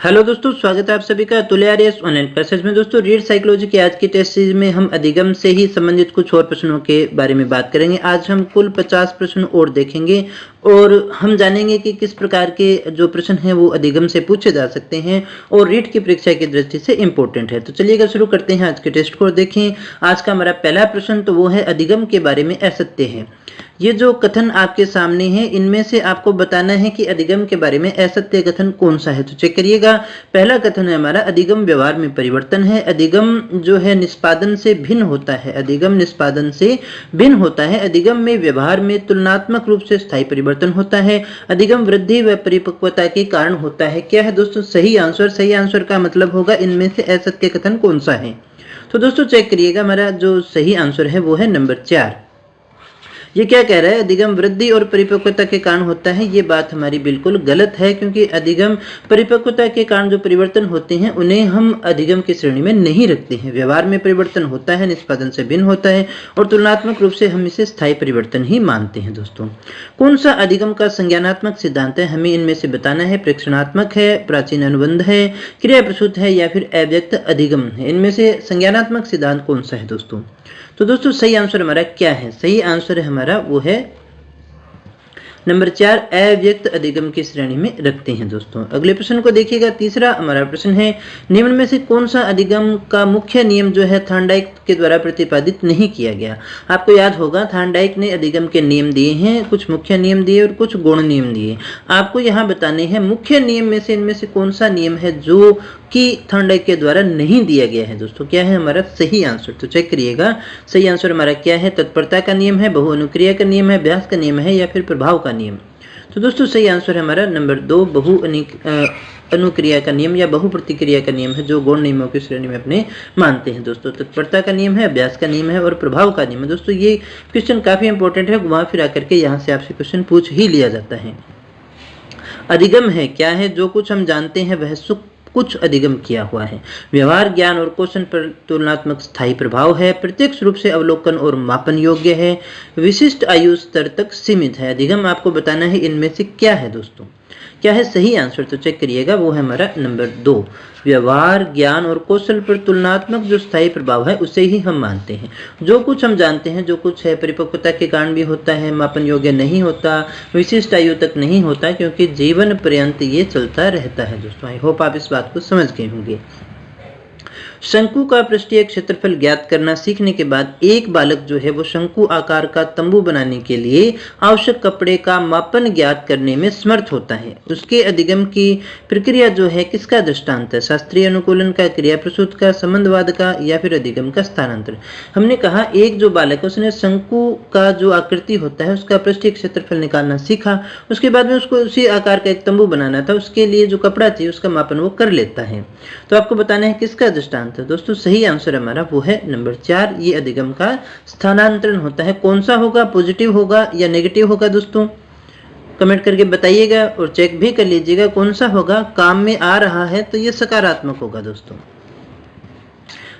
Hello दोस्तों, स्वागत है आप सभी का तुल्यारियस ऑनलाइन क्लासेस में। दोस्तों, रीड साइकोलॉजी के आज की टेस्ट सीरीज में हम अधिगम से ही संबंधित कुछ और प्रश्नों के बारे में बात करेंगे। आज हम कुल 50 प्रश्न और देखेंगे और हम जानेंगे कि किस प्रकार के जो प्रश्न हैं वो अधिगम से पूछे जा सकते हैं और रीट की परीक्षा की दृष्टि से इंपॉर्टेंट है। तो चलिएगा शुरू करते हैं आज के टेस्ट को। देखें, आज का हमारा पहला प्रश्न तो वो है अधिगम के बारे में असत्य है। ये जो कथन आपके सामने है इनमें से आपको बताना है कि अधिगम के बारे में असत्य कथन कौन सा है। तो चेक करिएगा। पहला कथन है हमारा, अधिगम व्यवहार में परिवर्तन है। अधिगम जो है निष्पादन से भिन्न होता है। अधिगम निष्पादन से भिन्न होता है। अधिगम में व्यवहार में तुलनात्मक रूप से स्थायी परिवर्तन होता है। अधिगम वृद्धि व परिपक्वता के कारण होता है। क्या है दोस्तों सही आंसर? सही आंसर का मतलब होगा इनमें से असत्य कथन कौन सा है। तो दोस्तों चेक करिएगा, हमारा जो सही आंसर है वो है नंबर 4। ये क्या कह रहा है? अधिगम वृद्धि और परिपक्वता के कारण होता है। ये बात हमारी बिल्कुल गलत है, क्योंकि अधिगम परिपक्वता के कारण जो परिवर्तन होते हैं उन्हें हम अधिगम की श्रेणी में नहीं रखते हैं। व्यवहार में परिवर्तन होता है, निष्पादन से भिन्न होता है और तुलनात्मक रूप से हम इसे स्थायी परिवर्तन ही मानते हैं। दोस्तों, कौन सा अधिगम का संज्ञानात्मक सिद्धांत है? हमें इनमें से बताना है। प्रेक्षणात्मक है, प्राचीन अनुबंध है, क्रिया प्रसूत है या फिर अव्यक्त अधिगम है। इनमें से संज्ञानात्मक सिद्धांत कौन सा है दोस्तों? तो दोस्तों सही आंसर हमारा क्या है? सही आंसर है हमारा वो है नंबर 4, अव्यक्त अधिगम की श्रेणी में रखते हैं। दोस्तों अगले प्रश्न को देखिएगा। तीसरा हमारा प्रश्न है, निम्न में से कौन सा अधिगम का मुख्य नियम जो है थॉर्नडाइक के द्वारा प्रतिपादित नहीं किया गया? आपको याद होगा थॉर्नडाइक ने अधिगम के नियम दिए हैं, कुछ मुख्य नियम दिए और कुछ गौण नियम दिए। आपको यहाँ बताने हैं मुख्य नियम में से इनमें से कौन सा नियम है जो कि थॉर्नडाइक के द्वारा नहीं दिया गया है। दोस्तों क्या है हमारा सही आंसर? तो चेक करिएगा। सही आंसर हमारा क्या है? तत्परता का नियम है, बहुअनुक्रिया का नियम है, अभ्यास का नियम है या फिर प्रभाव का नियम। तो दोस्तों सही आंसर है हमारा नंबर 2, अनुक्रिया का नियम या बहु प्रतिक्रिया का नियम है, जो गौण नियमों की श्रेणी में अपने मानते हैं। दोस्तों तत्परता का नियम है, अभ्यास का नियम है और प्रभाव का नियम है। दोस्तों ये क्वेश्चन काफी इंपॉर्टेंट है, घुमा फिरा करके यहाँ से आपसे क्वेश्चन पूछ ही लिया जाता है। अधिगम है क्या है? जो कुछ हम जानते हैं वह कुछ अधिगम किया हुआ है। व्यवहार, ज्ञान और कौशल पर तुलनात्मक स्थायी प्रभाव है। प्रत्यक्ष रूप से अवलोकन और मापन योग्य है। विशिष्ट आयु स्तर तक सीमित है। अधिगम आपको बताना है इनमें से क्या है। दोस्तों क्या है सही आंसर? तो चेक करिएगा, वो है हमारा नंबर 2। व्यवहार, ज्ञान और कौशल पर तुलनात्मक जो स्थायी प्रभाव है उसे ही हम मानते हैं। जो कुछ हम जानते हैं, जो कुछ है परिपक्वता के कारण भी होता है, मापन योग्य नहीं होता, विशिष्ट आयु तक नहीं होता, क्योंकि जीवन पर्यंत ये चलता रहता है। दोस्तों आई होप आप इस बात को समझ गए होंगे। शंकु का पृष्ठीय क्षेत्रफल ज्ञात करना सीखने के बाद एक बालक जो है वो शंकु आकार का तंबू बनाने के लिए आवश्यक कपड़े का मापन ज्ञात करने में समर्थ होता है। उसके अधिगम की प्रक्रिया जो है किसका दृष्टांत है? शास्त्रीय अनुकूलन का, क्रिया प्रसूत का, संबंधवाद का या फिर अधिगम का स्थानांतर। हमने कहा एक जो बालक है उसने शंकु का जो आकृति होता है उसका पृष्ठीय क्षेत्रफल निकालना सीखा, उसके बाद में उसको उसी आकार का एक तंबू बनाना था, उसके लिए जो कपड़ा चाहिए उसका मापन वो कर लेता है। तो आपको बताना है किसका दृष्टांत। तो दोस्तों सही आंसर हमारा वो है नंबर 4, ये अधिगम का स्थानांतरण होता है। कौन सा होगा? पॉजिटिव होगा या नेगेटिव होगा? दोस्तों कमेंट करके बताइएगा और चेक भी कर लीजिएगा कौन सा होगा। काम में आ रहा है तो ये सकारात्मक होगा। दोस्तों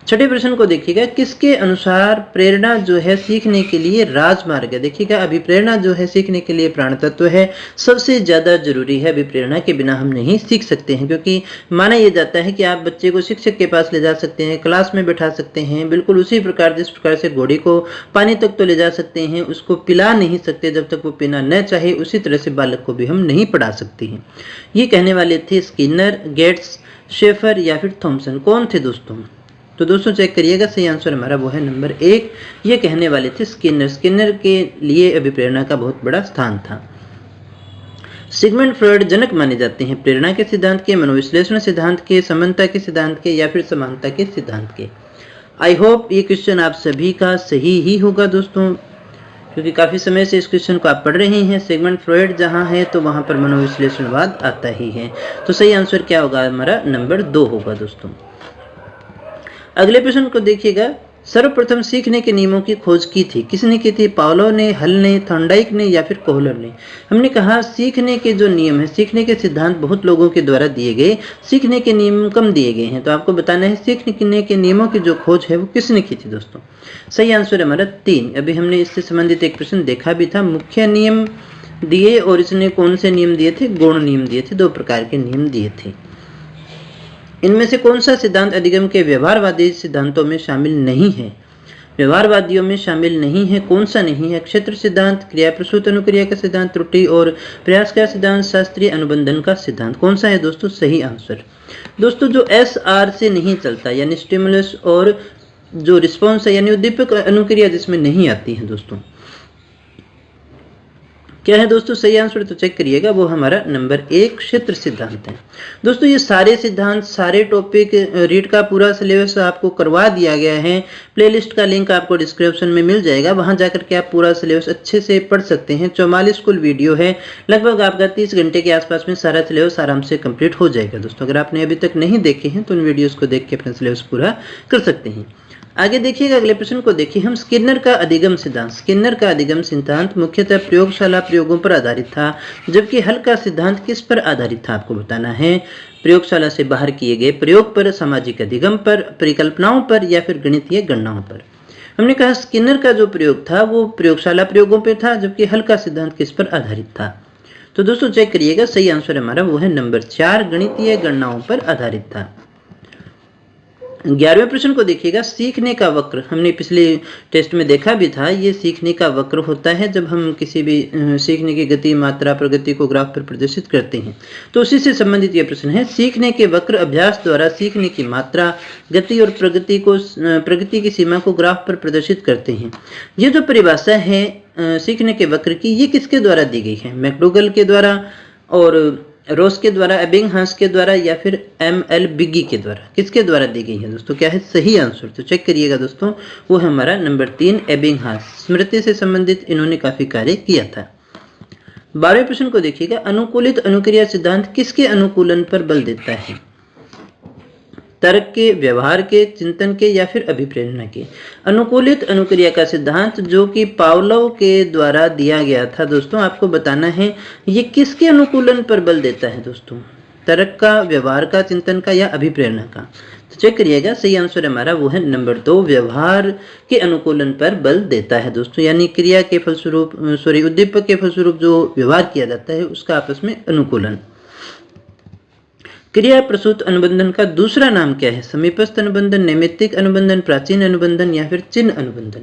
छठे प्रश्न को देखिएगा, किसके अनुसार प्रेरणा जो है सीखने के लिए राजमार्ग है? देखिएगा अभी प्रेरणा जो है सीखने के लिए प्राण तत्व है, सबसे ज्यादा जरूरी है। अभी प्रेरणा के बिना हम नहीं सीख सकते हैं, क्योंकि माना यह जाता है कि आप बच्चे को शिक्षक के पास ले जा सकते हैं, क्लास में बैठा सकते हैं, बिल्कुल उसी प्रकार जिस प्रकार से घोड़ी को पानी तक तो ले जा सकते हैं, उसको पिला नहीं सकते जब तक वो पीना न चाहे, उसी तरह से बालक को भी हम नहीं पढ़ा सकते हैं। ये कहने वाले थे स्किनर, गेट्स, शेफर या फिर थॉमसन। कौन थे दोस्तों? तो दोस्तों चेक करिएगा, सही आंसर हमारा वो है नंबर 1, ये कहने वाले थे स्किनर। स्किनर के लिए अभिप्रेरणा का बहुत बड़ा स्थान था। सिगमंड फ्रॉयड जनक माने जाते हैं प्रेरणा के सिद्धांत के, मनोविश्लेषण सिद्धांत के, समानता के सिद्धांत के या फिर समानता के सिद्धांत के। आई होप ये क्वेश्चन आप सभी का सही ही होगा दोस्तों, क्योंकि काफी समय से इस क्वेश्चन को आप पढ़ रहे हैं। सिगमंड फ्रॉयड जहां है तो वहां पर मनोविश्लेषणवाद आता ही है। तो सही आंसर क्या होगा? हमारा नंबर 2 होगा। दोस्तों अगले प्रश्न को देखिएगा, सर्वप्रथम सीखने के नियमों की खोज की थी, किसने की थी? पावलोव ने, हल ने, थॉर्नडाइक ने या फिर कोहलर ने। हमने कहा सीखने के जो नियम है, सीखने के सिद्धांत बहुत लोगों के द्वारा दिए गए, सीखने के नियम कम दिए गए हैं। तो आपको बताना है सीखने के नियमों की जो खोज है वो किसने की थी। दोस्तों सही आंसर है हमारा 3। अभी हमने इससे संबंधित एक प्रश्न देखा भी था। मुख्य नियम दिए और इसने कौन से नियम दिए थे? गौण नियम दिए थे, 2 प्रकार के नियम दिए थे। इनमें से कौन सा सिद्धांत अधिगम के व्यवहारवादी सिद्धांतों में शामिल नहीं है? व्यवहारवादियों में शामिल नहीं है, कौन सा नहीं है? क्षेत्र सिद्धांत, क्रिया प्रसूत अनुक्रिया का सिद्धांत, त्रुटि और प्रयास का सिद्धांत, शास्त्रीय अनुबंधन का सिद्धांत। कौन सा है दोस्तों सही आंसर? दोस्तों जो SR से नहीं चलता यानी स्टिमुलस और जो रिस्पॉन्स है यानी उद्दीपक अनुक्रिया जिसमें नहीं आती है दोस्तों, क्या है दोस्तों सही आंसर? तो चेक करिएगा, वो हमारा नंबर 1 क्षेत्र सिद्धांत है। दोस्तों ये सारे सिद्धांत, सारे टॉपिक, रीड का पूरा सिलेबस आपको करवा दिया गया है। प्लेलिस्ट का लिंक आपको डिस्क्रिप्शन में मिल जाएगा, वहां जाकर के आप पूरा सिलेबस अच्छे से पढ़ सकते हैं। 44 कुल वीडियो है, लगभग आपका 30 घंटे के आसपास में सारा सिलेबस आराम से कंप्लीट हो जाएगा दोस्तों। अगर आपने अभी तक नहीं देखे हैं तो उन वीडियोज़ को देख के अपना सिलेबस पूरा कर सकते हैं। आगे देखिएगा, अगले प्रश्न को देखिए हम। स्किनर का अधिगम सिद्धांत, स्किनर का अधिगम सिद्धांत मुख्यतः प्रयोगशाला प्रयोगों पर आधारित था, जबकि हल का सिद्धांत किस पर आधारित था आपको बताना है। प्रयोगशाला से बाहर किए गए प्रयोग पर, सामाजिक अधिगम पर, परिकल्पनाओं पर या फिर गणितीय गणनाओं पर। हमने कहा स्किनर का जो प्रयोग था वो प्रयोगशाला प्रयोगों पर था, जबकि हल का सिद्धांत किस पर आधारित था। तो दोस्तों चेक करिएगा, सही आंसर हमारा वो है नंबर 4, गणितीय गणनाओं पर आधारित था। 11वें प्रश्न को देखिएगा, सीखने का वक्र। हमने पिछले टेस्ट में देखा भी था, ये सीखने का वक्र होता है जब हम किसी भी सीखने की गति, मात्रा, प्रगति को ग्राफ पर प्रदर्शित करते हैं। तो उसी से संबंधित ये प्रश्न है, सीखने के वक्र अभ्यास द्वारा सीखने की मात्रा, गति और प्रगति की सीमा को ग्राफ पर प्रदर्शित करते हैं। ये जो परिभाषा है सीखने के वक्र की, ये किसके द्वारा दी गई है? मैकडोगल के द्वारा और रोस के द्वारा, एबिंगहास के द्वारा या फिर ML बिगी के द्वारा? किसके द्वारा दी गई है दोस्तों? क्या है सही आंसर? तो चेक करिएगा दोस्तों, वो है हमारा नंबर 3, एबिंगहास। स्मृति से संबंधित इन्होंने काफी कार्य किया था। 12वें प्रश्न को देखिएगा, अनुकूलित अनुक्रिया सिद्धांत किसके अनुकूलन पर बल देता है? तर्क के, व्यवहार के, चिंतन के या फिर अभिप्रेरणा के? अनुकूलित अनुक्रिया का सिद्धांत जो कि पावलोव के द्वारा दिया गया था दोस्तों, आपको बताना है ये किसके अनुकूलन पर बल देता है दोस्तों? तर्क का, व्यवहार का, चिंतन का या अभिप्रेरणा का? तो चेक करिएगा, सही आंसर हमारा वो है नंबर 2, व्यवहार के अनुकूलन पर बल देता है दोस्तों। यानी क्रिया के फलस्वरूप उद्दीपक के फलस्वरूप जो व्यवहार किया जाता है उसका आपस में अनुकूलन। क्रिया प्रसूत अनुबंधन का दूसरा नाम क्या है? समीपस्थ अनुबंधन, नैमित्तिक अनुबंधन, प्राचीन अनुबंधन या फिर चिन्ह अनुबंधन?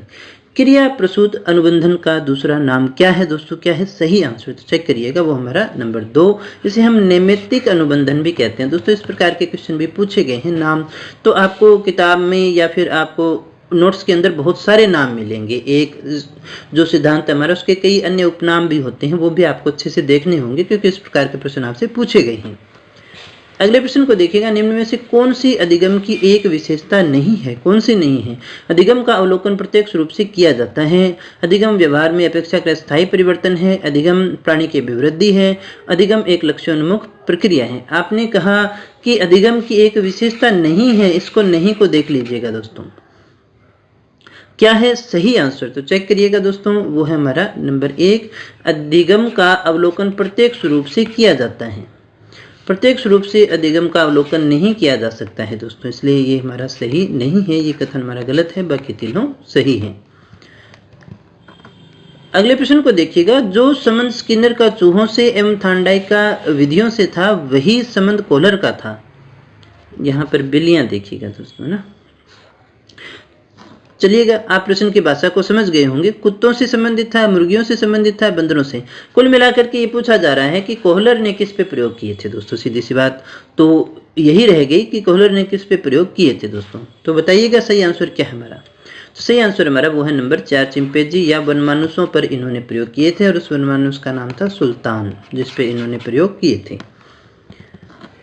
क्रिया प्रसूत अनुबंधन का दूसरा नाम क्या है दोस्तों? क्या है सही आंसर? तो चेक करिएगा, वो हमारा नंबर 2, इसे हम नैमित्तिक अनुबंधन भी कहते हैं दोस्तों। इस प्रकार के क्वेश्चन भी पूछे गए हैं। नाम तो आपको किताब में या फिर आपको नोट्स के अंदर बहुत सारे नाम मिलेंगे। एक जो सिद्धांत हमारा उसके कई अन्य उपनाम भी होते हैं, वो भी आपको अच्छे से देखने होंगे क्योंकि इस प्रकार के प्रश्न आपसे पूछे गए हैं। अगले प्रश्न को देखिएगा, निम्न में से कौन सी अधिगम की एक विशेषता नहीं है? कौन सी नहीं है? अधिगम का अवलोकन प्रत्यक्ष रूप से किया जाता है, अधिगम व्यवहार में अपेक्षाकृत स्थायी परिवर्तन है, अधिगम प्राणी की अभिवृद्धि है, अधिगम एक लक्ष्योन्मुख प्रक्रिया है। आपने कहा कि अधिगम की एक विशेषता नहीं है, इसको नहीं को देख लीजिएगा दोस्तों, क्या है सही आंसर? तो चेक करिएगा दोस्तों, वो है हमारा नंबर 1, अधिगम का अवलोकन प्रत्यक्ष रूप से किया जाता है। प्रत्यक्ष रूप से अधिगम का अवलोकन नहीं किया जा सकता है दोस्तों, इसलिए ये हमारा सही नहीं है, ये कथन हमारा गलत है, बाकी तीनों सही हैं। अगले प्रश्न को देखिएगा, जो संबंध स्किनर का चूहों से एवं थार्नडाइक का विधियों से था वही संबंध कोहलर का था। यहाँ पर बिल्लियां देखिएगा दोस्तों ना। चलिएगा, आप प्रश्न की भाषा को समझ गए होंगे। कुत्तों से संबंधित था, मुर्गियों से संबंधित था, बंदरों से? कुल मिलाकर के ये पूछा जा रहा है कि कोहलर ने किस पे प्रयोग किए थे दोस्तों। सीधी सी बात तो यही रह गई कि कोहलर ने किस पे प्रयोग किए थे दोस्तों। तो बताइएगा सही आंसर क्या है हमारा? तो सही आंसर हमारा वो है नंबर 4, चिंपैंजी या वनमानुषों पर इन्होंने प्रयोग किए थे और उस वनमानुष का नाम था सुल्तान, जिसपे इन्होंने प्रयोग किए थे।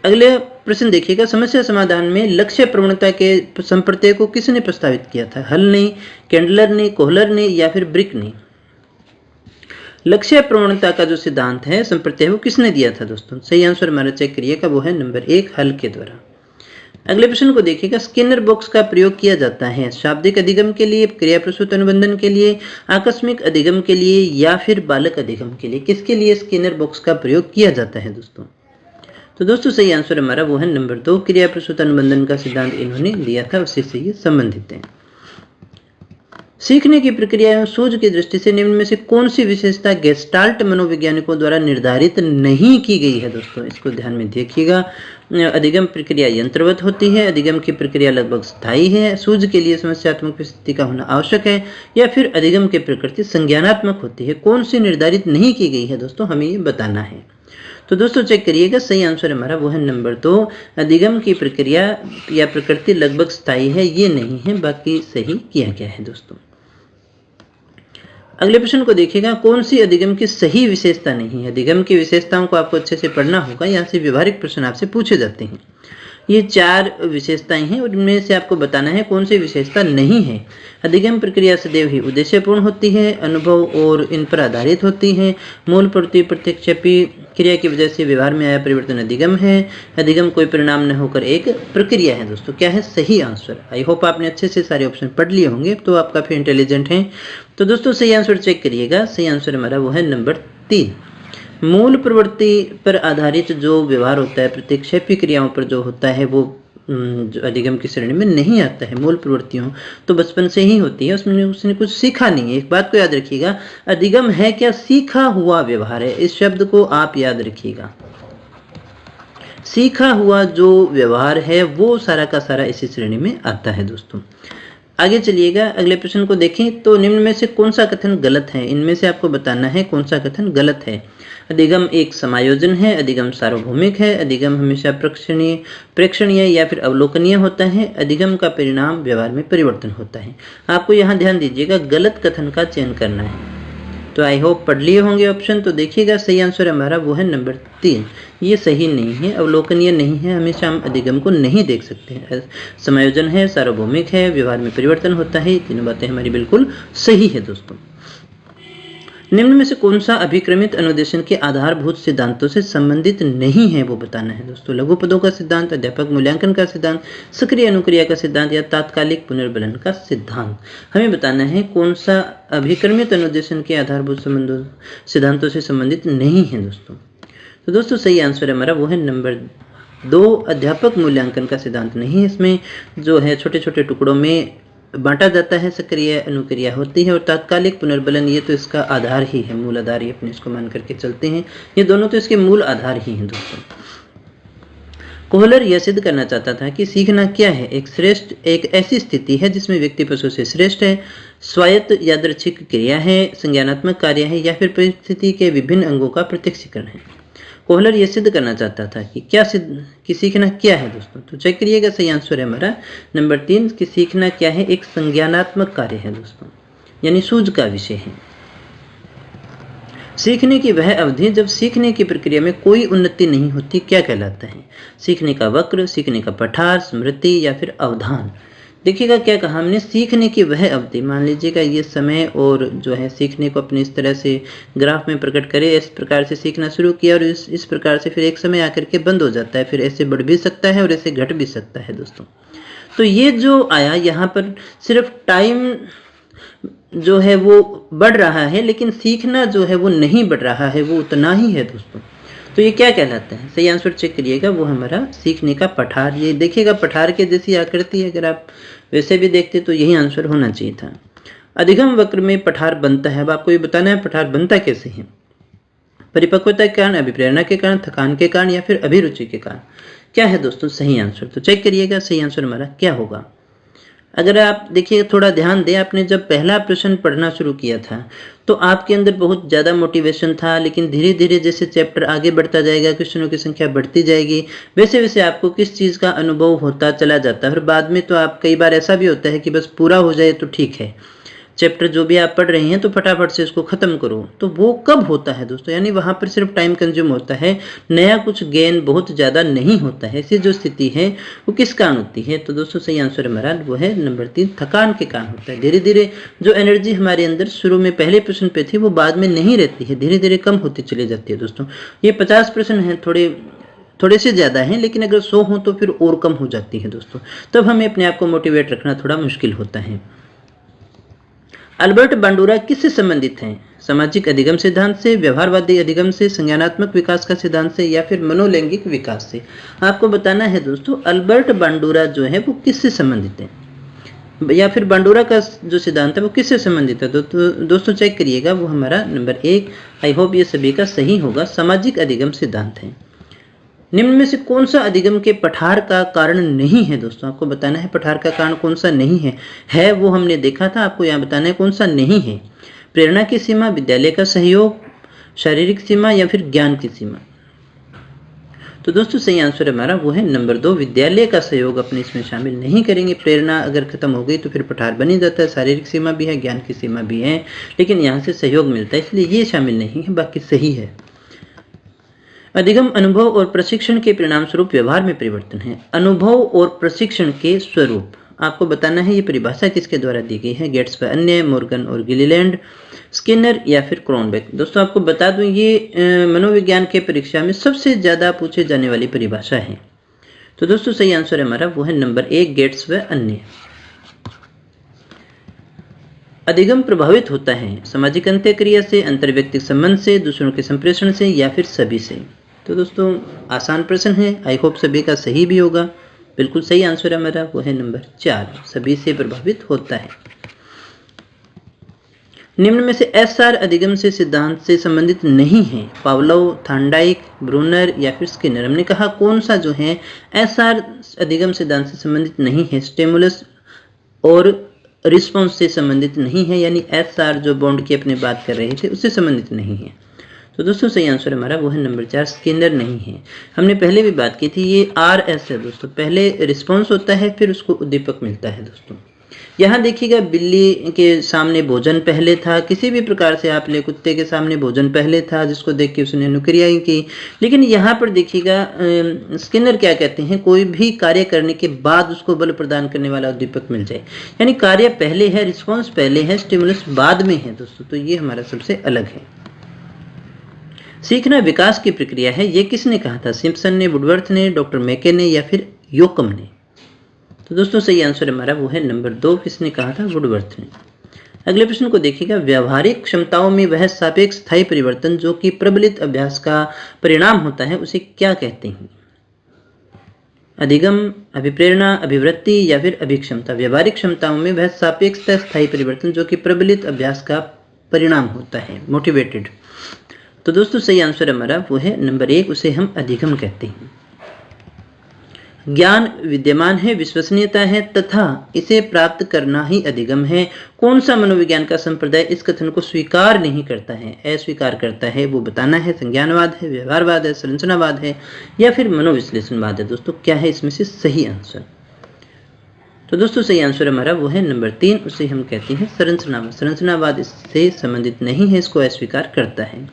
अगले प्रश्न देखिएगा, समस्या समाधान में लक्ष्य प्रवणता के संप्रत्यय को किसने प्रस्तावित किया था? हल ने, कैंडलर ने, कोहलर ने या फिर ब्रिक ने? लक्ष्य प्रवणता का जो सिद्धांत है संप्रत्यय वो किसने दिया था दोस्तों? सही आंसर हमारा चेक करिएगा, वो है नंबर 1, हल के द्वारा। अगले प्रश्न को देखिएगा, स्किनर बॉक्स का प्रयोग किया जाता है शाब्दिक अधिगम के लिए, क्रिया प्रसूत अनुबंधन के लिए, आकस्मिक अधिगम के लिए या फिर बालक अधिगम के लिए? किसके लिए स्किनर बॉक्स का प्रयोग किया जाता है दोस्तों? तो दोस्तों सही आंसर हमारा वो है नंबर 2, क्रिया प्रसूत अनुबंधन का सिद्धांत इन्होंने दिया था, उसी से ये संबंधित है। सीखने की प्रक्रिया एवं सूझ की दृष्टि से निम्न में से कौन सी विशेषता गेस्टाल्ट मनोवैज्ञानिकों द्वारा निर्धारित नहीं की गई है दोस्तों, इसको ध्यान में देखिएगा। अधिगम प्रक्रिया यंत्रवत होती है, अधिगम की प्रक्रिया लगभग स्थायी है, सूझ के लिए समस्यात्मक स्थिति का होना आवश्यक है, या फिर अधिगम की प्रकृति संज्ञानात्मक होती है। कौन सी निर्धारित नहीं की गई है दोस्तों, हमें ये बताना है। तो दोस्तों चेक करिएगा, सही आंसर हमारा वो है नंबर 2, अधिगम की प्रक्रिया या प्रकृति लगभग स्थायी है, ये नहीं है, बाकी सही किया गया है दोस्तों। अगले प्रश्न को देखिएगा, कौन सी अधिगम की सही विशेषता नहीं है। अधिगम की विशेषताओं को आपको अच्छे से पढ़ना होगा, यहाँ से व्यवहारिक प्रश्न आपसे पूछे जाते हैं। ये 4 विशेषताएं हैं और इनमें से आपको बताना है कौन सी विशेषता नहीं है। अधिगम प्रक्रिया सदैव ही उद्देश्यपूर्ण होती है, अनुभव और इन पर आधारित होती है, मूल प्रति प्रत्यक्षेपी क्रिया की वजह से व्यवहार में आया परिवर्तन अधिगम है, अधिगम कोई परिणाम न होकर एक प्रक्रिया है। दोस्तों क्या है सही आंसर? आई होप आपने अच्छे से सारे ऑप्शन पढ़ लिए होंगे, तो आप काफ़ी इंटेलिजेंट हैं। तो दोस्तों सही आंसर चेक करिएगा, सही आंसर हमारा वो है नंबर 3। मूल प्रवृत्ति पर आधारित जो व्यवहार होता है, प्रतिक्षेपी क्रियाओं पर जो होता है, वो जो अधिगम की श्रेणी में नहीं आता है। मूल प्रवृत्तियों तो बचपन से ही होती है, उसने कुछ सीखा नहीं है। एक बात को याद रखिएगा, अधिगम है क्या? सीखा हुआ व्यवहार है। इस शब्द को आप याद रखिएगा, सीखा हुआ जो व्यवहार है वो सारा का सारा इसी श्रेणी में आता है दोस्तों। आगे चलिएगा, अगले प्रश्न को देखें। तो निम्न में से कौन सा कथन गलत है? इनमें से आपको बताना है कौन सा कथन गलत है। अधिगम एक समायोजन है, अधिगम सार्वभौमिक है, अधिगम हमेशा प्रेक्षणीय या फिर अवलोकनीय होता है, अधिगम का परिणाम व्यवहार में परिवर्तन होता है। आपको यहाँ ध्यान दीजिएगा, गलत कथन का चयन करना है। तो आई होप पढ़ लिए होंगे ऑप्शन। तो देखिएगा सही आंसर हमारा वो है नंबर 3, ये सही नहीं है, अवलोकनीय नहीं है, हमेशा हम अधिगम को नहीं देख सकते हैं। समायोजन है, सार्वभौमिक है, व्यवहार में परिवर्तन होता है, तीनों बातें हमारी बिल्कुल सही है दोस्तों। निम्न में से कौन सा अभिक्रमित अनुदेशन के आधारभूत सिद्धांतों से संबंधित नहीं है, वो बताना है दोस्तों। लघु पदों का सिद्धांत, अध्यापक मूल्यांकन का सिद्धांत, सक्रिय अनुक्रिया का सिद्धांत या तात्कालिक पुनर्बलन का सिद्धांत। हमें बताना है कौन सा अभिक्रमित अनुदेशन के आधारभूत सिद्धांतों से संबंधित नहीं है दोस्तों। तो दोस्तों सही आंसर हमारा वो है नंबर 2, अध्यापक मूल्यांकन का सिद्धांत नहीं है। इसमें जो है छोटे छोटे टुकड़ों में बांटा जाता है, सक्रिय अनुक्रिया होती है, और तात्कालिक पुनर्बलन ये तो इसका आधार ही है, मूल आधार ही अपने इसको मान करके चलते हैं। ये दोनों तो इसके मूल आधार ही हैं दोस्तों। कोहलर यह सिद्ध करना चाहता था कि सीखना क्या है? एक ऐसी स्थिति है जिसमें व्यक्ति पशु से श्रेष्ठ है, स्वायत्त यादृच्छिक क्रिया है, संज्ञानात्मक कार्य है, या फिर परिस्थिति के विभिन्न अंगों का प्रत्यक्षीकरण है। कोहलर यह सिद्ध करना चाहता था कि सीखना क्या है दोस्तों। तो चेक करिएगा, सही आंसर है हमारा नंबर 3 कि सीखना क्या है? एक संज्ञानात्मक कार्य है दोस्तों, यानी सूझ का विषय है। सीखने की वह अवधि जब सीखने की प्रक्रिया में कोई उन्नति नहीं होती क्या कहलाता है? सीखने का वक्र, सीखने का पठार, स्मृति या फिर अवधान। देखिएगा क्या कहा हमने, सीखने की वह अवधि। मान लीजिएगा ये समय और जो है सीखने को अपने इस तरह से ग्राफ में प्रकट करे, इस प्रकार से सीखना शुरू किया और इस प्रकार से फिर एक समय आकर के बंद हो जाता है, फिर ऐसे बढ़ भी सकता है और ऐसे घट भी सकता है दोस्तों। तो ये जो आया यहाँ पर सिर्फ टाइम जो है वो बढ़ रहा है, लेकिन सीखना जो है वो नहीं बढ़ रहा है, वो उतना ही है दोस्तों। तो ये क्या कहलाता है? सही आंसर चेक करिएगा, वो हमारा सीखने का पठार। ये देखिएगा पठार के जैसी आकृति, अगर आप वैसे भी देखते तो यही आंसर होना चाहिए था। अधिगम वक्र में पठार बनता है। अब आपको ये बताना है पठार बनता कैसे है? परिपक्वता के कारण, अभिप्रेरणा के कारण, थकान के कारण या फिर अभिरुचि के कारण। क्या है दोस्तों सही आंसर? तो चेक करिएगा सही आंसर हमारा क्या होगा। अगर आप देखिए थोड़ा ध्यान दें, आपने जब पहला प्रश्न पढ़ना शुरू किया था तो आपके अंदर बहुत ज़्यादा मोटिवेशन था, लेकिन धीरे धीरे जैसे चैप्टर आगे बढ़ता जाएगा, क्वेश्चनों की संख्या बढ़ती जाएगी, वैसे वैसे आपको किस चीज़ का अनुभव होता चला जाता है। और बाद में तो आप कई बार ऐसा भी होता है कि बस पूरा हो जाए तो ठीक है, चैप्टर जो भी आप पढ़ रहे हैं तो फटाफट से इसको ख़त्म करो। तो वो कब होता है दोस्तों? यानी वहाँ पर सिर्फ टाइम कंज्यूम होता है, नया कुछ गेन बहुत ज़्यादा नहीं होता है। ऐसी जो स्थिति है वो किस कारण होती है? तो दोस्तों सही आंसर हमारा वो है नंबर 3, थकान के कारण होता है। धीरे धीरे जो एनर्जी हमारे अंदर शुरू में पहले प्रश्न पे थी वो बाद में नहीं रहती है, धीरे धीरे कम होती चली जाती है दोस्तों। ये 50 प्रश्न हैं, थोड़े से ज़्यादा हैं, लेकिन अगर 100 हों तो फिर और कम हो जाती है दोस्तों। तब हमें अपने आप को मोटिवेट रखना थोड़ा मुश्किल होता है। अल्बर्ट बांडुरा किससे संबंधित हैं? सामाजिक अधिगम सिद्धांत से, व्यवहारवादी अधिगम से, संज्ञानात्मक विकास का सिद्धांत से या फिर मनोलैंगिक विकास से। आपको बताना है दोस्तों अल्बर्ट बांडुरा जो है वो किससे संबंधित है। या फिर बांडोरा का जो सिद्धांत है वो किससे संबंधित है? तो दोस्तों चेक करिएगा, वो हमारा नंबर 1। आई होप ये सभी का सही होगा, सामाजिक अधिगम सिद्धांत है। निम्न में से कौन सा अधिगम के पठार का कारण नहीं है? दोस्तों आपको बताना है पठार का कारण कौन सा नहीं है वो हमने देखा था, आपको यहाँ बताना है कौन सा नहीं है। प्रेरणा की सीमा, विद्यालय का सहयोग, शारीरिक सीमा या फिर ज्ञान की सीमा। तो दोस्तों सही आंसर हमारा वो है नंबर 2, विद्यालय का सहयोग अपने इसमें शामिल नहीं करेंगे। प्रेरणा अगर खत्म हो गई तो फिर पठार बन ही जाता है, शारीरिक सीमा भी है, ज्ञान की सीमा भी है, लेकिन यहाँ से सहयोग मिलता है, इसलिए ये शामिल नहीं है, बाकी सही है। अधिगम अनुभव और प्रशिक्षण के परिणाम स्वरूप व्यवहार में परिवर्तन है। अनुभव और प्रशिक्षण के स्वरूप आपको बताना है, ये परिभाषा किसके द्वारा दी गई है? गेट्स व अन्य, मॉर्गन और गिलीलैंड, स्किनर या फिर क्रोनबेक। दोस्तों आपको बता दूं ये मनोविज्ञान के परीक्षा में सबसे ज्यादा पूछे जाने वाली परिभाषा है। तो दोस्तों सही आंसर हमारा वो है नंबर 1, गेट्स व अन्य। अधिगम प्रभावित होता है सामाजिक अंत्यक्रिया से, अंतर्व्यक्तिक संबंध से, दूसरों के संप्रेषण से या फिर सभी से। तो दोस्तों आसान प्रश्न है, आई होप सभी का सही भी होगा। बिल्कुल सही आंसर है हमारा वो है नंबर 4, सभी से प्रभावित होता है। निम्न में से एसआर अधिगम से सिद्धांत से संबंधित नहीं है? पावलोव, थांडाइक, ब्रूनर या फिर स्किनर। हमने कहा कौन सा जो है एसआर अधिगम सिद्धांत से संबंधित नहीं है? स्टिमुलस और रिस्पॉन्स से संबंधित नहीं है, यानी एसआर जो बॉन्ड की अपने बात कर रहे थे उससे संबंधित नहीं है। तो दोस्तों सही आंसर हमारा वो है नंबर 4, स्किनर नहीं है। हमने पहले भी बात की थी, ये आरएस है दोस्तों, पहले रिस्पॉन्स होता है फिर उसको उद्दीपक मिलता है। दोस्तों यहाँ देखिएगा, बिल्ली के सामने भोजन पहले था, किसी भी प्रकार से आप ले, कुत्ते के सामने भोजन पहले था जिसको देख के उसने अनुक्रिया की। लेकिन यहाँ पर देखिएगा स्किनर क्या कहते हैं, कोई भी कार्य करने के बाद उसको बल प्रदान करने वाला उद्दीपक मिल जाए, यानी कार्य पहले है, रिस्पॉन्स पहले है, स्टिमुलस बाद में है। दोस्तों तो ये हमारा सबसे अलग है। सीखना विकास की प्रक्रिया है, ये किसने कहा था? सिम्पसन ने, वुडवर्थ ने, डॉक्टर मैके ने या फिर योकम ने। तो दोस्तों सही आंसर हमारा वो है नंबर 2, किसने कहा था? वुडवर्थ ने। अगले प्रश्न को देखिएगा, व्यावहारिक क्षमताओं में वह सापेक्ष स्थायी परिवर्तन जो कि प्रबलित अभ्यास का परिणाम होता है उसे क्या कहते हैं? अधिगम, अभिप्रेरणा, अभिवृत्ति या फिर अभिक्षमता। व्यावहारिक क्षमताओं में वह सापेक्ष स्थायी परिवर्तन जो कि प्रबलित अभ्यास का परिणाम होता है, मोटिवेटेड। तो दोस्तों सही आंसर हमारा वो है नंबर 1, उसे हम अधिगम कहते हैं। ज्ञान विद्यमान है, विश्वसनीयता है तथा इसे प्राप्त करना ही अधिगम है। कौन सा मनोविज्ञान का संप्रदाय इस कथन को स्वीकार नहीं करता है, अस्वीकार करता है? वो बताना है। संज्ञानवाद है, व्यवहारवाद है, संरचनावाद है या फिर मनोविश्लेषणवाद है। दोस्तों क्या है इसमें से सही आंसर? तो दोस्तों सही आंसर हमारा वो है नंबर 3, उसे हम कहते हैं संरचनावाद। संरचनावाद इससे संबंधित नहीं है, इसको अस्वीकार करता है।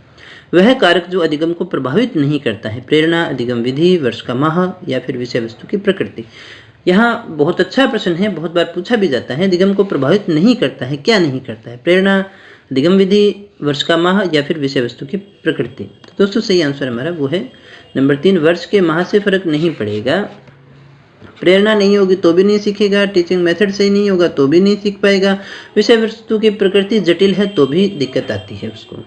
वह कारक जो अधिगम को प्रभावित नहीं करता है, प्रेरणा, अधिगम विधि, वर्ष का माह या फिर विषय वस्तु की प्रकृति। यहाँ बहुत अच्छा प्रश्न है, बहुत बार पूछा भी जाता है, अधिगम को प्रभावित नहीं करता है, क्या नहीं करता है? प्रेरणा, अधिगम विधि, वर्ष का माह या फिर विषय वस्तु की प्रकृति। तो दोस्तों सही आंसर हमारा वो है नंबर 3, वर्ष के माह से फर्क नहीं पड़ेगा। प्रेरणा नहीं होगी तो भी नहीं सीखेगा, टीचिंग मेथड सही नहीं होगा तो भी नहीं सीख पाएगा, विषय वस्तु की प्रकृति जटिल है तो भी दिक्कत आती है उसको।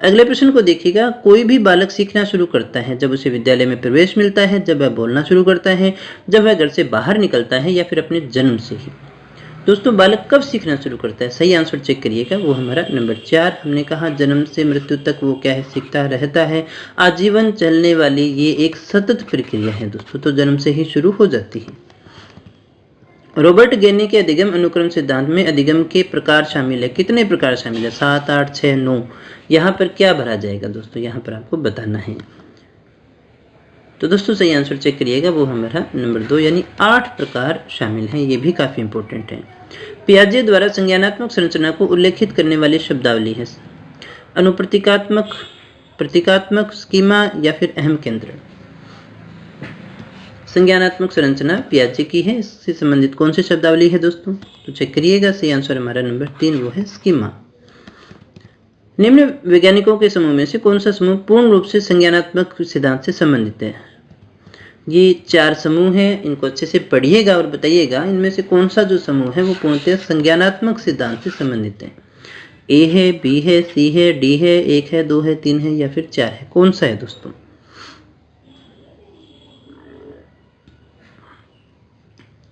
अगले प्रश्न को देखिएगा, कोई भी बालक सीखना शुरू करता है जब उसे विद्यालय में प्रवेश मिलता है, जब वह बोलना शुरू करता है, जब वह घर से बाहर निकलता है या फिर अपने जन्म से ही। दोस्तों बालक कब सीखना शुरू करता है? सही आंसर चेक करिएगा, वो हमारा नंबर 4। हमने कहा जन्म से मृत्यु तक वो क्या है, सीखता रहता है। आजीवन चलने वाली ये एक सतत प्रक्रिया है दोस्तों, तो जन्म से ही शुरू हो जाती है। रॉबर्ट गेनी के अधिगम अनुक्रम सिद्धांत में अधिगम के प्रकार शामिल है, कितने प्रकार शामिल है? 7, 8, 6, 9। यहाँ पर क्या भरा जाएगा दोस्तों, यहाँ पर आपको बताना है। तो दोस्तों सही आंसर चेक करिएगा, वो हमारा नंबर 2, यानी 8 प्रकार शामिल हैं। ये भी काफी इंपॉर्टेंट है। पियाजे द्वारा संज्ञानात्मक संरचना को उल्लेखित करने वाली शब्दावली है अनुप्रतीकात्मक, प्रतीकात्मक, स्कीमा या फिर अहम केंद्र। संज्ञानात्मक संरचना पियाजे की है, इससे संबंधित कौन सी शब्दावली है दोस्तों? तो चेक करिएगा, सही आंसर हमारा नंबर 3, वो है स्कीमा। निम्न वैज्ञानिकों के समूह में से कौन सा समूह पूर्ण रूप से संज्ञानात्मक सिद्धांत से संबंधित है? ये 4 समूह हैं, इनको अच्छे से पढ़िएगा और बताइएगा इनमें से कौन सा जो समूह है वो पूर्णतः संज्ञानात्मक सिद्धांत से संबंधित है। ए है, बी है, सी है, डी है, 1 है, 2 है, 3 है या फिर 4 है? कौन सा है दोस्तों?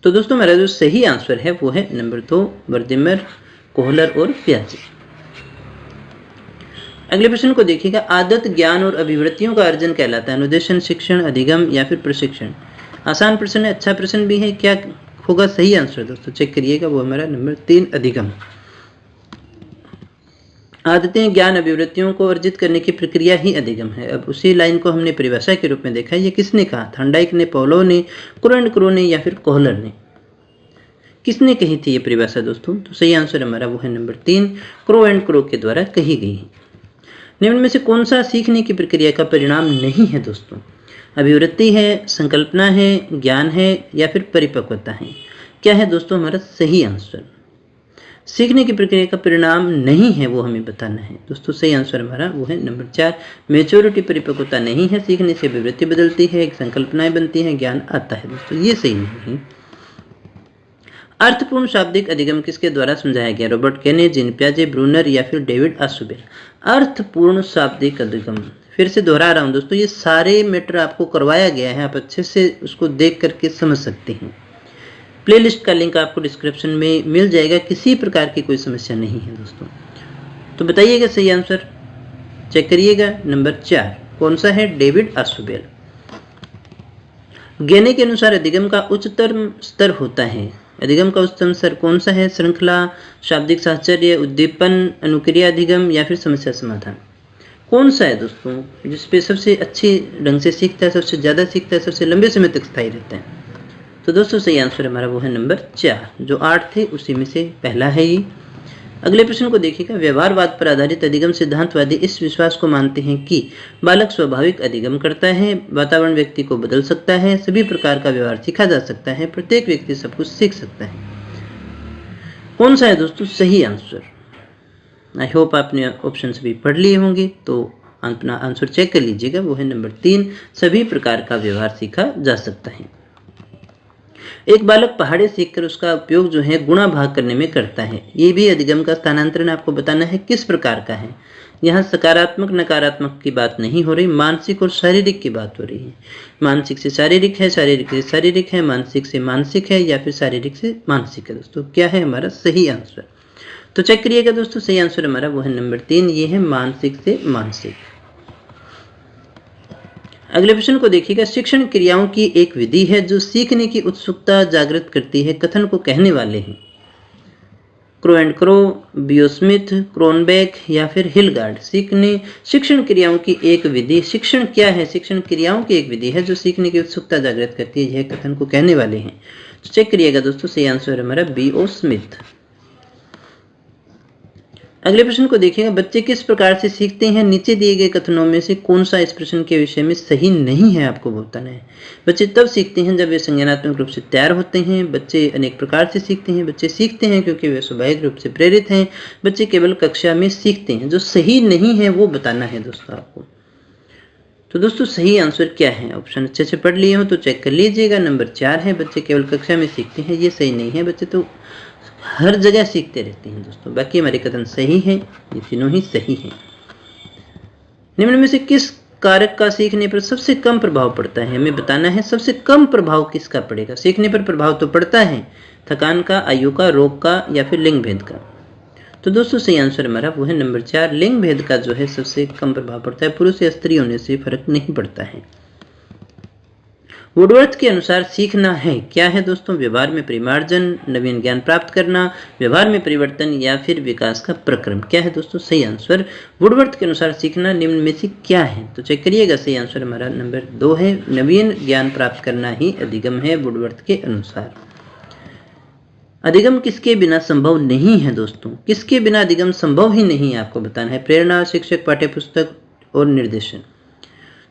तो दोस्तों मेरा जो सही आंसर है वो है नंबर 2, वर्दिमर, कोहलर और पियाजे। अगले प्रश्न को देखिएगा, आदत, ज्ञान और अभिवृत्तियों का अर्जन कहलाता है अनुदेशन, शिक्षण, अधिगम या फिर प्रशिक्षण। आसान प्रश्न है, अच्छा प्रश्न भी है। क्या होगा सही आंसर दोस्तों, चेक करिएगा, वो हमारा नंबर 3 अधिगम। आदतें, ज्ञान, अभिवृत्तियों को अर्जित करने की प्रक्रिया ही अधिगम है। अब उसी लाइन को हमने परिभाषा के रूप में देखा, ये किसने कहा, थॉर्नडाइक ने, पॉलो ने, क्रो एंड क्रो ने या फिर कोहलर ने। किसने कही थी ये परिभाषा दोस्तों, तो सही आंसर हमारा वो है नंबर 3, क्रो एंड क्रो के द्वारा कही गई है। निम्न में से कौन सा सीखने की प्रक्रिया का परिणाम नहीं है दोस्तों, अभिवृत्ति है, संकल्पना है, ज्ञान है या फिर परिपक्वता है। क्या है दोस्तों हमारा सही आंसर, सीखने की प्रक्रिया का परिणाम नहीं है वो हमें बताना है दोस्तों। सही आंसर हमारा वो है नंबर 4, मैच्योरिटी, परिपक्वता नहीं है, सीखने से अभिवृत्ति बदलती है, एक संकल्पनाएं बनती हैं, ज्ञान आता है दोस्तों, ये सही नहीं है। अर्थपूर्ण शाब्दिक अधिगम किसके द्वारा समझाया गया, रॉबर्ट केने, जीन पियाजे, ब्रूनर या फिर डेविड आशुबेल। अर्थपूर्ण शाब्दिक अधिगम, फिर से दोहरा रहा हूं दोस्तों, ये सारे मैटर आपको करवाया गया है, आप अच्छे से उसको देख करके समझ सकते हैं। प्लेलिस्ट का लिंक आपको डिस्क्रिप्शन में मिल जाएगा, किसी प्रकार की कोई समस्या नहीं है दोस्तों। तो बताइएगा सही आंसर, चेक करिएगा, नंबर 4 कौन सा है, डेविड आशुबेल। गेने के अनुसार अधिगम का उच्चतम स्तर होता है, अधिगम का उच्चतम स्तर कौन सा है, श्रृंखला, शाब्दिक साहचर्य, उद्दीपन, अनुक्रिया अधिगम या फिर समस्या समाधान। कौन सा है दोस्तों जिसपे सबसे अच्छे ढंग से सीखता है, सबसे ज़्यादा सीखता है, सबसे लंबे समय तक स्थायी रहता है। तो दोस्तों सही आंसर हमारा वो है नंबर 4, जो 8 थे उसी में से पहला है ये। अगले प्रश्न को देखिएगा, व्यवहारवाद पर आधारित अधिगम सिद्धांतवादी इस विश्वास को मानते हैं कि बालक स्वाभाविक अधिगम करता है, वातावरण व्यक्ति को बदल सकता है, सभी प्रकार का व्यवहार सीखा जा सकता है, प्रत्येक व्यक्ति सब कुछ सीख सकता है। कौन सा है दोस्तों सही आंसर, आई होप आपने ऑप्शन भी पढ़ लिए होंगे, तो अपना आंसर चेक कर लीजिएगा, वो है नंबर 3, सभी प्रकार का व्यवहार सीखा जा सकता है। एक बालक पहाड़े सीखकर उसका उपयोग जो है गुणा भाग करने में करता है, ये भी अधिगम का स्थानांतरण आपको बताना है किस प्रकार का है। यहाँ सकारात्मक नकारात्मक की बात नहीं हो रही, मानसिक और शारीरिक की बात हो रही है। मानसिक से शारीरिक है, शारीरिक से शारीरिक है, मानसिक से मानसिक है या फिर शारीरिक से मानसिक है दोस्तों। क्या है हमारा सही आंसर, तो चेक करिएगा दोस्तों, सही आंसर हमारा वो है नंबर 3, ये है मानसिक से मानसिक। अगले प्रश्न को देखिएगा, शिक्षण क्रियाओं की एक विधि है जो सीखने की उत्सुकता जागृत करती है, कथन को कहने वाले हैं क्रो एंड क्रो, बियोस्मिथ, क्रोनबेक या फिर हिलगार्ड। शिक्षण क्रियाओं की एक विधि, शिक्षण क्या है, शिक्षण क्रियाओं की एक विधि है जो सीखने की उत्सुकता जागृत करती है, यह कथन को कहने वाले हैं। तो चेक करिएगा दोस्तों, सही आंसर हमारा B.O. स्मिथ। अगले प्रश्न को देखिएगा, बच्चे किस प्रकार से सीखते हैं, नीचे दिए गए कथनों में से कौन सा इस प्रश्न के विषय में सही नहीं है, आपको बताना है। बच्चे तब सीखते हैं जब वे संज्ञानात्मक रूप से तैयार होते हैं, बच्चे अनेक प्रकार से सीखते हैं, बच्चे सीखते हैं क्योंकि वे स्वाभाविक रूप से प्रेरित हैं, बच्चे केवल कक्षा में सीखते हैं। जो सही नहीं है वो बताना है दोस्तों आपको। तो दोस्तों सही आंसर क्या है, ऑप्शन अच्छे से पढ़ लिए हो तो चेक कर लीजिएगा, नंबर 4 है, बच्चे केवल कक्षा में सीखते हैं, ये सही नहीं है, बच्चे तो हर जगह सीखते रहते हैं दोस्तों। बाकी हमारे कथन सही हैं, ये तीनों ही सही हैं। निम्न में से किस कारक का सीखने पर सबसे कम प्रभाव पड़ता है, हमें बताना है सबसे कम प्रभाव किसका पड़ेगा। सीखने पर प्रभाव तो पड़ता है थकान का, आयु का, रोग का या फिर लिंग भेद का। तो दोस्तों सही आंसर हमारा वो है नंबर 4, लिंग भेद का जो है सबसे कम प्रभाव पड़ता है, पुरुष या स्त्री होने से फर्क नहीं पड़ता है। वुडवर्थ के अनुसार सीखना है क्या है दोस्तों, व्यवहार में परिमार्जन, नवीन ज्ञान प्राप्त करना, व्यवहार में परिवर्तन या फिर विकास का प्रक्रम। क्या है दोस्तों सही आंसर, वुडवर्थ के अनुसार सीखना निम्न में से क्या है, तो चेक करिएगा, सही आंसर हमारा नंबर 2 है, नवीन ज्ञान प्राप्त करना ही अधिगम है वुडवर्थ के अनुसार। अधिगम किसके बिना संभव नहीं है दोस्तों, किसके बिना अधिगम संभव ही नहीं है, आपको बताना है। प्रेरणा, शिक्षक, पाठ्यपुस्तक और निर्देशन।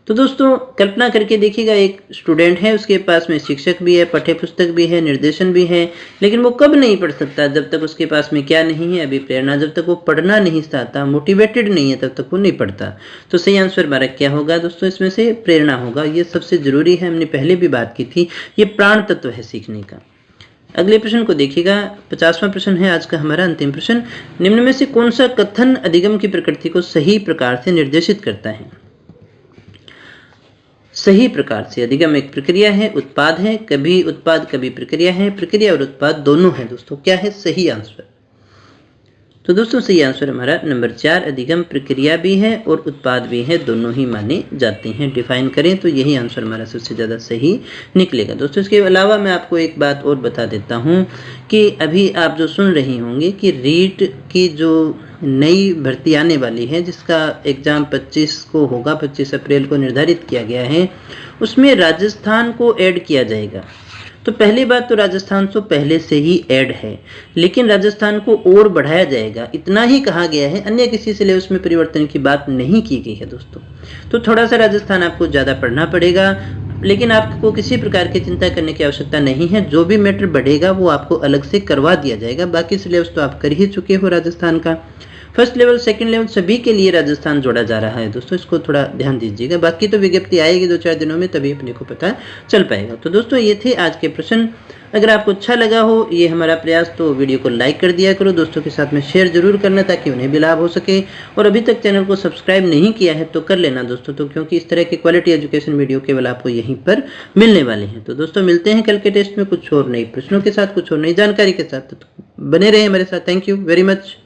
तो दोस्तों कल्पना करके देखिएगा, एक स्टूडेंट है, उसके पास में शिक्षक भी है, पाठ्यपुस्तक भी है, निर्देशन भी है, लेकिन वो कब नहीं पढ़ सकता, जब तक उसके पास में क्या नहीं है, अभी प्रेरणा, जब तक वो पढ़ना नहीं चाहता, मोटिवेटेड नहीं है, तब तक वो नहीं पढ़ता। तो सही आंसर हमारा क्या होगा दोस्तों, इसमें से प्रेरणा होगा, ये सबसे जरूरी है, हमने पहले भी बात की थी, ये प्राण तत्व है सीखने का। अगले प्रश्न को देखिएगा, 50वां प्रश्न है आज का हमारा अंतिम प्रश्न। निम्न में से कौन सा कथन अधिगम की प्रकृति को सही प्रकार से निर्देशित करता है। सही प्रकार से। अधिगम एक प्रक्रिया है, उत्पाद है, कभी उत्पाद कभी प्रक्रिया है, प्रक्रिया और उत्पाद दोनों है दोस्तों। क्या है सही आंसर? तो दोस्तों सही आंसर हमारा नंबर 4, अधिगम प्रक्रिया भी है और उत्पाद भी है, दोनों ही माने जाते हैं। डिफाइन करें तो यही आंसर हमारा सबसे ज़्यादा सही निकलेगा। दोस्तों इसके अलावा मैं आपको एक बात और बता देता हूँ कि अभी आप जो सुन रही होंगे कि रीट की जो नई भर्ती आने वाली है, जिसका एग्ज़ाम 25 को होगा, 25 अप्रैल को निर्धारित किया गया है, उसमें राजस्थान को ऐड किया जाएगा। तो पहली बात तो राजस्थान तो पहले से ही ऐड है, लेकिन राजस्थान को और बढ़ाया जाएगा, इतना ही कहा गया है। अन्य किसी सिलेबस में परिवर्तन की बात नहीं की गई है दोस्तों। तो थोड़ा सा राजस्थान आपको ज़्यादा पढ़ना पड़ेगा, लेकिन आपको किसी प्रकार की चिंता करने की आवश्यकता नहीं है। जो भी मैटर बढ़ेगा वो आपको अलग से करवा दिया जाएगा। बाकी सिलेबस तो आप कर ही चुके हो राजस्थान का। फर्स्ट लेवल, सेकंड लेवल सभी के लिए राजस्थान जोड़ा जा रहा है दोस्तों, इसको थोड़ा ध्यान दीजिएगा। बाकी तो विज्ञप्ति आएगी 2-4 दिनों में, तभी अपने को पता चल पाएगा। तो दोस्तों ये थे आज के प्रश्न। अगर आपको अच्छा लगा हो ये हमारा प्रयास तो वीडियो को लाइक कर दिया करो, दोस्तों के साथ में शेयर जरूर करना ताकि उन्हें भी लाभ हो सके। और अभी तक चैनल को सब्सक्राइब नहीं किया है तो कर लेना दोस्तों, तो क्योंकि इस तरह के क्वालिटी एजुकेशन वीडियो केवल आपको यहीं पर मिलने वाले हैं। तो दोस्तों मिलते हैं कल के टेस्ट में कुछ और नए प्रश्नों के साथ, कुछ और नई जानकारी के साथ। तो बने रहे हमारे साथ। Thank you very much.